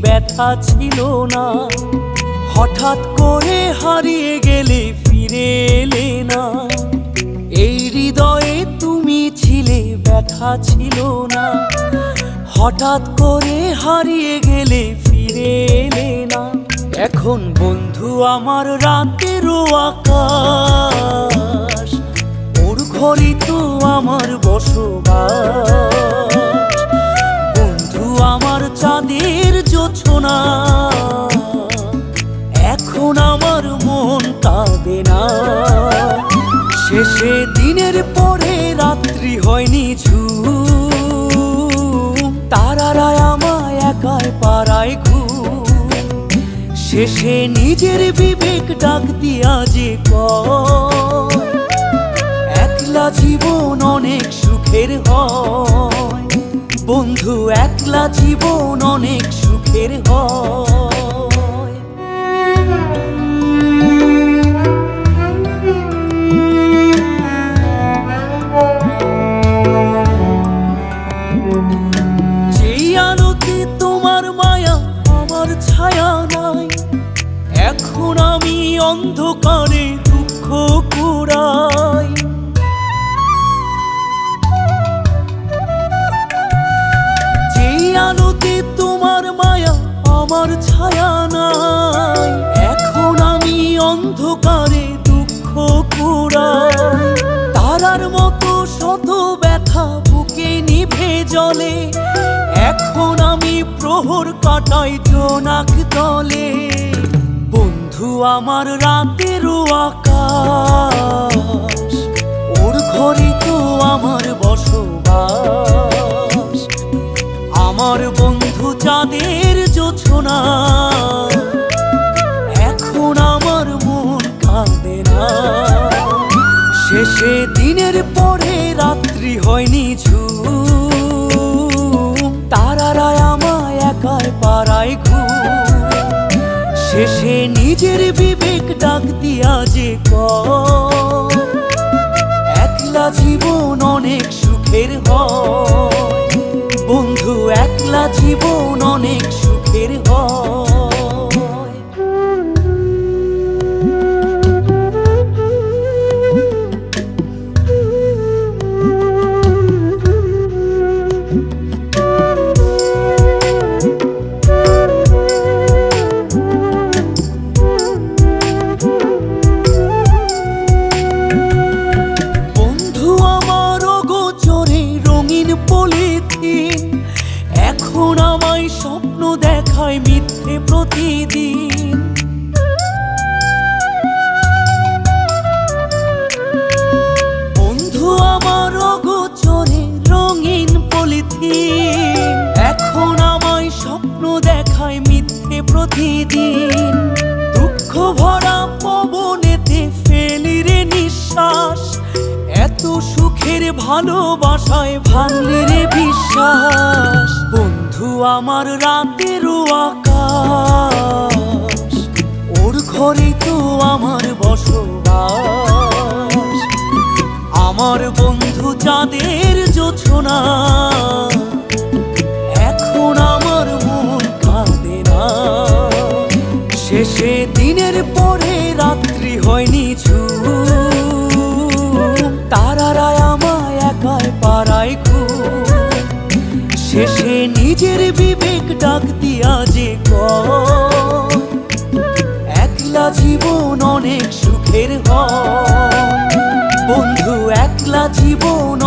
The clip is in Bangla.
ব্যথা ছিল না, হঠাৎ করে হারিয়ে গেলে ফিরে এলে না। এই হৃদয়ে তুমি ছিলে, ব্যথা ছিল না, হঠাৎ করে হারিয়ে গেলে ফিরে এলে না। এখন বন্ধু আমার রাতেরও আকাশ, ওর ঘরে তো আমার বসবাস। বন্ধু আমার চাঁদের জোছনা, এখন আমার মন কাঁদে না। শেষে দিনের পরে রাত্রি হয়নি ঝুম, তারারা আমায় একাই পাড়ায় ঘুম। শেষে নিজের বিবেক ডাক দিয়া যে কয়, একলা জীবন অনেক সুখের হয়। বন্ধু একলা জীবন অনেক সুখের হয়। যেই আলোতে তোমার মায়া আমার ছায়া নাই, এখন আমি অন্ধকারে দুঃখ কুড়াই। যেই আলোতে তোমার মায়া আমার ছায়া নাই, এখন আমি অন্ধকারে দুঃখ কুড়াই। তারার মতো শত ব্যথা বুকে নিভে জ্বলে, এখন আমি প্রহর কাটাই জোনাক তলে। বন্ধু আমার রাতেরও আকাশ, ওর ঘরে তো আমার বসবাস। আমার বন্ধু চাঁদের জোছনা, এখন আমার মন কাঁদে না। শেষে দিনের পরে রাত্রি হয়নি ঝুম, তারারা আমায় একাই পাড়ায় ঘুম। শেষে নিজের বিবেক ডাক দিয়া যে কয়, একলা জীবন অনেক সুখের হয়। বন্ধু একলা জীবন অনেক সুখের হয়। এখন আমায় স্বপ্ন দেখায় মিথ্যে প্রতিদিন। বন্ধু আমার অগোচরে রঙিন পলিথিন, এখন আমায় স্বপ্ন দেখায় মিথ্যে প্রতিদিন। দুঃখ ভরা পবনেতে ফেলি রে নিঃশ্বাস, এত সুখের ভালোবাসায় ভাঙলি রে বিশ্বাস। বন্ধু আমার রাতেরও আকাশ, ওর ঘরে তো আমার বসবাস। আমার বন্ধু চাঁদের জোছনা, এখন আমার মন কাঁদে না। শেষে দিনের পরে রাত্রি হয়নি ঝুম, তারারা আমায় একাই পাড়ায় ঘুম। শেষে নিজের বিবেক ডাক দিয়া যে কয়, একলা জীবন অনেক সুখের হয়। বন্ধু একলা জীবন